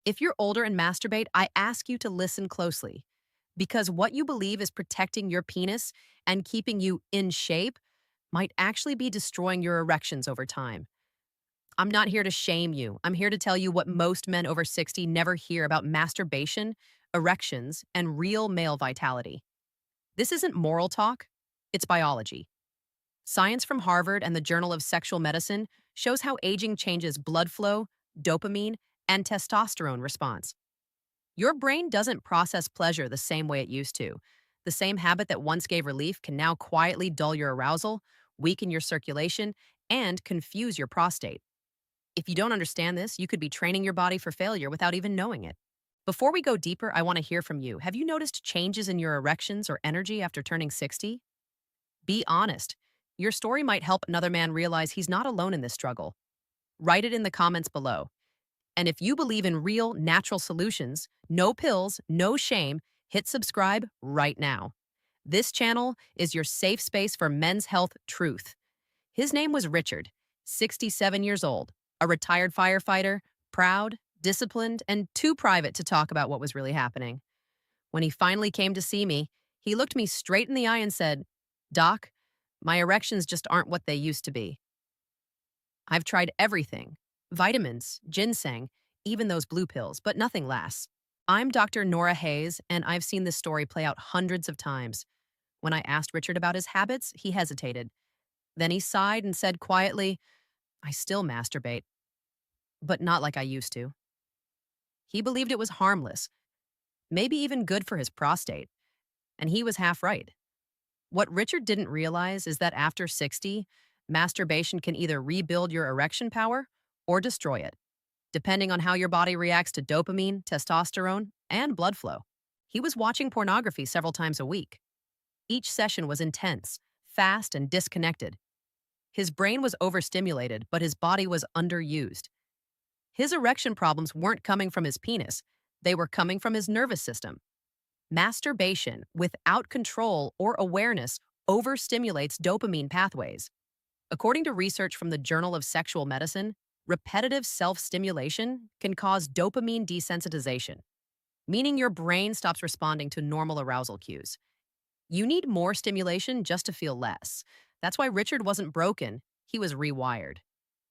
If you're older and masturbate, I ask you to listen closely because what you believe is protecting your penis and keeping you in shape might actually be destroying your erections over time. I'm not here to shame you. I'm here to tell you what most men over 60 never hear about masturbation, erections, and real male vitality. This isn't moral talk, it's biology. Science from Harvard and the Journal of Sexual Medicine shows how aging changes blood flow, dopamine, and testosterone response. Your brain doesn't process pleasure the same way it used to. The same habit that once gave relief can now quietly dull your arousal, weaken your circulation, and confuse your prostate. If you don't understand this, you could be training your body for failure without even knowing it. Before we go deeper, I want to hear from you. Have you noticed changes in your erections or energy after turning 60? Be honest. Your story might help another man realize he's not alone in this struggle. Write it in the comments below. And if you believe in real, natural solutions, no pills, no shame, hit subscribe right now. This channel is your safe space for men's health truth. His name was Richard, 67 years old, a retired firefighter, proud, disciplined, and too private to talk about what was really happening. When he finally came to see me, he looked me straight in the eye and said, "Doc, my erections just aren't what they used to be. I've tried everything, vitamins, ginseng, even those blue pills, but nothing lasts. I'm Dr. Nora Hayes, and I've seen this story play out hundreds of times. When I asked Richard about his habits, he hesitated. Then he sighed and said quietly, I still masturbate, but not like I used to. He believed it was harmless, maybe even good for his prostate, and he was half right. What Richard didn't realize is that after 60, masturbation can either rebuild your erection power or destroy it, depending on how your body reacts to dopamine, testosterone, and blood flow. He was watching pornography several times a week. Each session was intense, fast, and disconnected. His brain was overstimulated, but his body was underused. His erection problems weren't coming from his penis, they were coming from his nervous system. Masturbation, without control or awareness, overstimulates dopamine pathways. According to research from the Journal of Sexual Medicine, repetitive self-stimulation can cause dopamine desensitization, meaning your brain stops responding to normal arousal cues. You need more stimulation just to feel less. That's why Richard wasn't broken, he was rewired.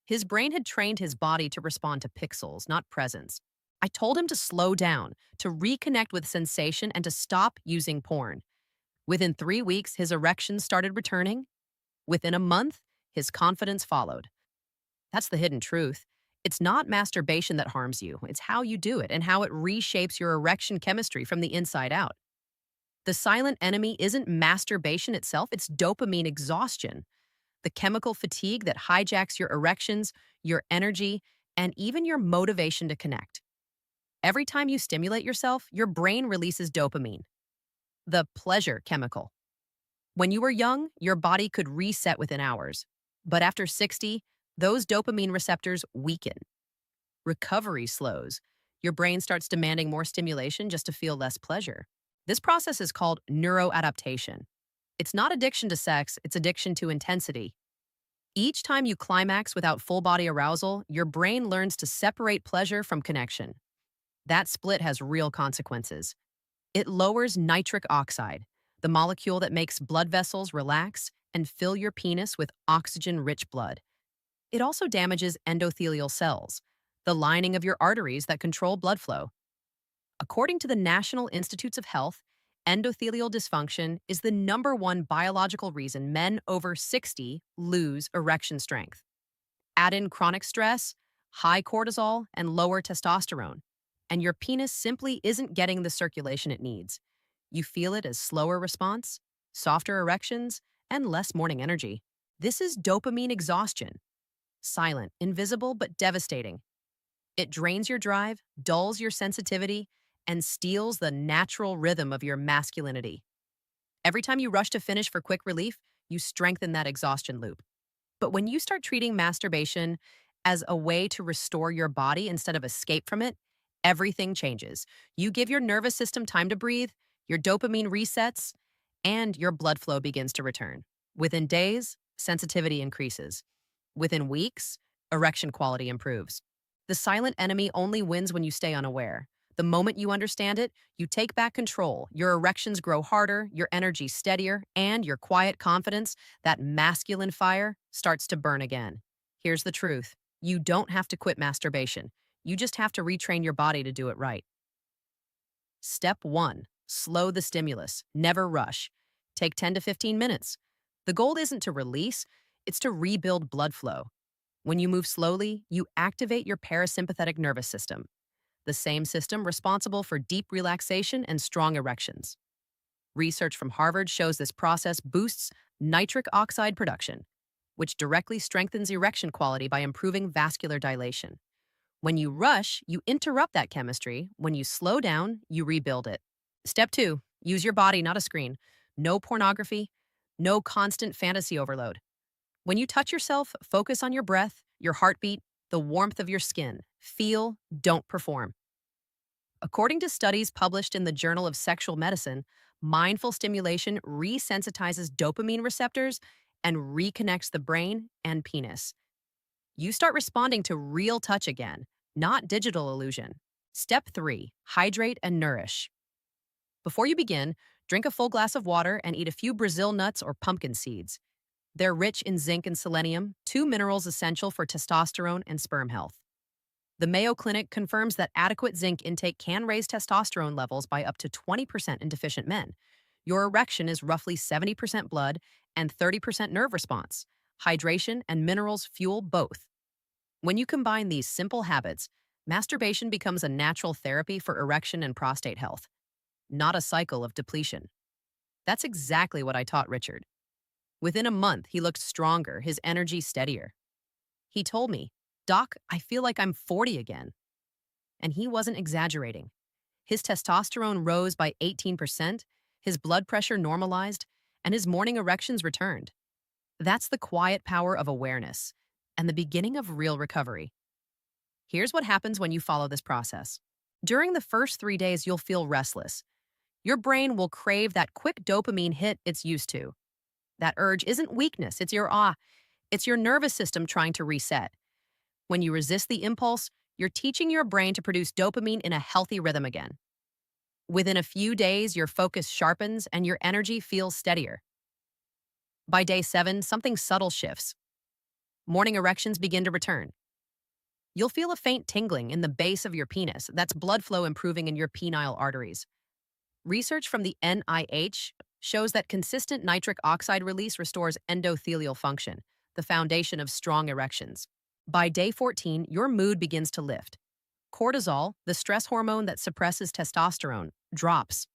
His brain had trained his body to respond to pixels, not presence. I told him to slow down, to reconnect with sensation, and to stop using porn. Within 3 weeks, his erections started returning. Within a month, his confidence followed. That's the hidden truth. It's not masturbation that harms you, it's how you do it and how it reshapes your erection chemistry from the inside out. The silent enemy isn't masturbation itself, it's dopamine exhaustion, the chemical fatigue that hijacks your erections, your energy, and even your motivation to connect. Every time you stimulate yourself, your brain releases dopamine, the pleasure chemical. When you were young, your body could reset within hours. But after 60, those dopamine receptors weaken. Recovery slows. Your brain starts demanding more stimulation just to feel less pleasure. This process is called neuroadaptation. It's not addiction to sex, it's addiction to intensity. Each time you climax without full body arousal, your brain learns to separate pleasure from connection. That split has real consequences. It lowers nitric oxide, the molecule that makes blood vessels relax and fill your penis with oxygen-rich blood. It also damages endothelial cells, the lining of your arteries that control blood flow. According to the National Institutes of Health, endothelial dysfunction is the #1 biological reason men over 60 lose erection strength. Add in chronic stress, high cortisol, and lower testosterone, and your penis simply isn't getting the circulation it needs. You feel it as slower response, softer erections, and less morning energy. This is dopamine exhaustion. Silent, invisible, but devastating. It drains your drive, dulls your sensitivity, and steals the natural rhythm of your masculinity. Every time you rush to finish for quick relief, you strengthen that exhaustion loop. But when you start treating masturbation as a way to restore your body instead of escape from it, everything changes. You give your nervous system time to breathe, your dopamine resets, and your blood flow begins to return. Within days, sensitivity increases. Within weeks, erection quality improves. The silent enemy only wins when you stay unaware. The moment you understand it, you take back control. Your erections grow harder, your energy steadier, and your quiet confidence, that masculine fire, starts to burn again. Here's the truth. You don't have to quit masturbation. You just have to retrain your body to do it right. Step 1. Slow the stimulus. Never rush. Take 10 to 15 minutes. The goal isn't to release, it's to rebuild blood flow. When you move slowly, you activate your parasympathetic nervous system, the same system responsible for deep relaxation and strong erections. Research from Harvard shows this process boosts nitric oxide production, which directly strengthens erection quality by improving vascular dilation. When you rush, you interrupt that chemistry. When you slow down, you rebuild it. Step 2, use your body, not a screen. No pornography, no constant fantasy overload. When you touch yourself, focus on your breath, your heartbeat, the warmth of your skin. Feel, don't perform. According to studies published in the Journal of Sexual Medicine, mindful stimulation resensitizes dopamine receptors and reconnects the brain and penis. You start responding to real touch again, not digital illusion. Step 3, hydrate and nourish. Before you begin, drink a full glass of water and eat a few Brazil nuts or pumpkin seeds. They're rich in zinc and selenium, two minerals essential for testosterone and sperm health. The Mayo Clinic confirms that adequate zinc intake can raise testosterone levels by up to 20% in deficient men. Your erection is roughly 70% blood and 30% nerve response. Hydration and minerals fuel both. When you combine these simple habits, masturbation becomes a natural therapy for erection and prostate health, not a cycle of depletion. That's exactly what I taught Richard. Within a month, he looked stronger, his energy steadier. He told me, "Doc, I feel like I'm 40 again." And he wasn't exaggerating. His testosterone rose by 18%, his blood pressure normalized, and his morning erections returned. That's the quiet power of awareness and the beginning of real recovery. Here's what happens when you follow this process. During the first 3 days, you'll feel restless. Your brain will crave that quick dopamine hit it's used to. That urge isn't weakness, it's your nervous system trying to reset. When you resist the impulse, you're teaching your brain to produce dopamine in a healthy rhythm again. Within a few days, your focus sharpens and your energy feels steadier. By day 7, something subtle shifts. Morning erections begin to return. You'll feel a faint tingling in the base of your penis. That's blood flow improving in your penile arteries. Research from the NIH shows that consistent nitric oxide release restores endothelial function, the foundation of strong erections. By day 14, your mood begins to lift. Cortisol, the stress hormone that suppresses testosterone, drops.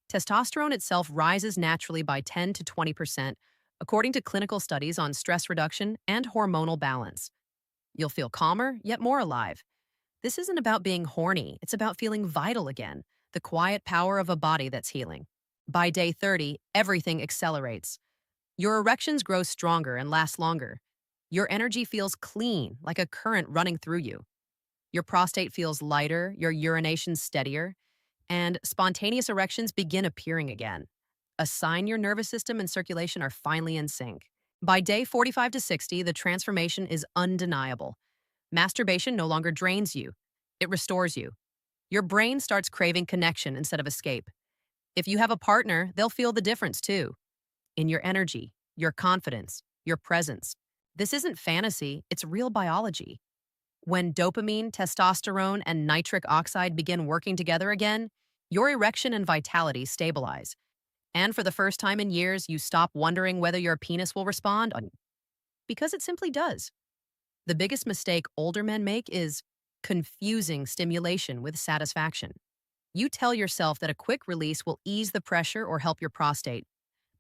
Testosterone itself rises naturally by 10 to 20%, according to clinical studies on stress reduction and hormonal balance. You'll feel calmer, yet more alive. This isn't about being horny, it's about feeling vital again, the quiet power of a body that's healing. By day 30, everything accelerates. Your erections grow stronger and last longer. Your energy feels clean, like a current running through you. Your prostate feels lighter, your urination steadier, and spontaneous erections begin appearing again. A sign your nervous system and circulation are finally in sync. By day 45 to 60, the transformation is undeniable. Masturbation no longer drains you. It restores you. Your brain starts craving connection instead of escape. If you have a partner, they'll feel the difference too. In your energy, your confidence, your presence. This isn't fantasy, it's real biology. When dopamine, testosterone, and nitric oxide begin working together again, your erection and vitality stabilize. And for the first time in years, you stop wondering whether your penis will respond, because it simply does. The biggest mistake older men make is confusing stimulation with satisfaction. You tell yourself that a quick release will ease the pressure or help your prostate.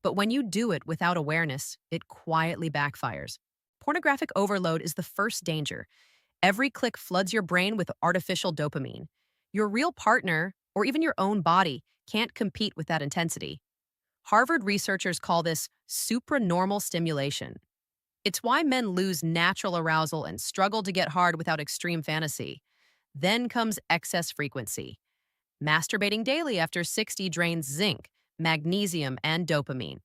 But when you do it without awareness, it quietly backfires. Pornographic overload is the first danger. Every click floods your brain with artificial dopamine. Your real partner, or even your own body, can't compete with that intensity. Harvard researchers call this supranormal stimulation. It's why men lose natural arousal and struggle to get hard without extreme fantasy. Then comes excess frequency. Masturbating daily after 60 drains zinc, magnesium, and dopamine.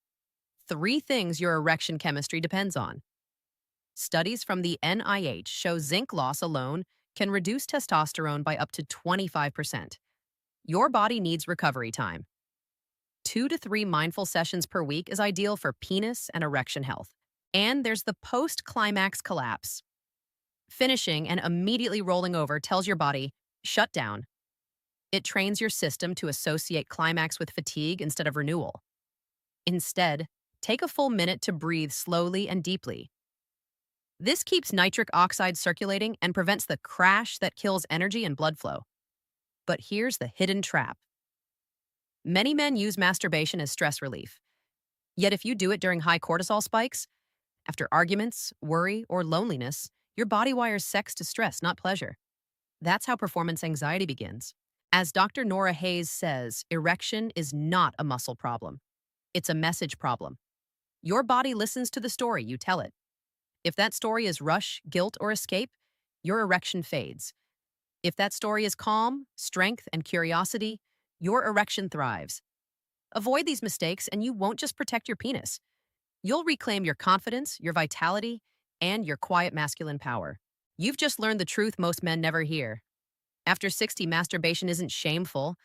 3 things your erection chemistry depends on. Studies from the NIH show zinc loss alone can reduce testosterone by up to 25%. Your body needs recovery time. 2 to 3 mindful sessions per week is ideal for penis and erection health. And there's the post-climax collapse. Finishing and immediately rolling over tells your body, shut down. It trains your system to associate climax with fatigue instead of renewal. Instead, take a full minute to breathe slowly and deeply. This keeps nitric oxide circulating and prevents the crash that kills energy and blood flow. But here's the hidden trap. Many men use masturbation as stress relief. Yet if you do it during high cortisol spikes, after arguments, worry, or loneliness, your body wires sex to stress, not pleasure. That's how performance anxiety begins. As Dr. Nora Hayes says, erection is not a muscle problem. It's a message problem. Your body listens to the story you tell it. If that story is rush, guilt, or escape, your erection fades. If that story is calm, strength, and curiosity, your erection thrives. Avoid these mistakes and you won't just protect your penis. You'll reclaim your confidence, your vitality, and your quiet masculine power. You've just learned the truth most men never hear. After 60, masturbation isn't shameful.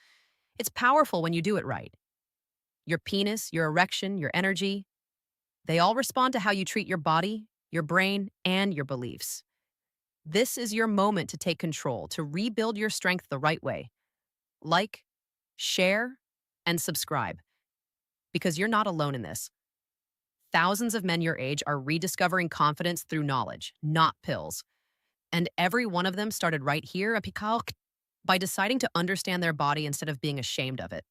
It's powerful when you do it right. Your penis, your erection, your energy, they all respond to how you treat your body, your brain, and your beliefs. This is your moment to take control, to rebuild your strength the right way. Like, share, and subscribe. Because you're not alone in this. Thousands of men your age are rediscovering confidence through knowledge, not pills. And every one of them started right here, by deciding to understand their body instead of being ashamed of it.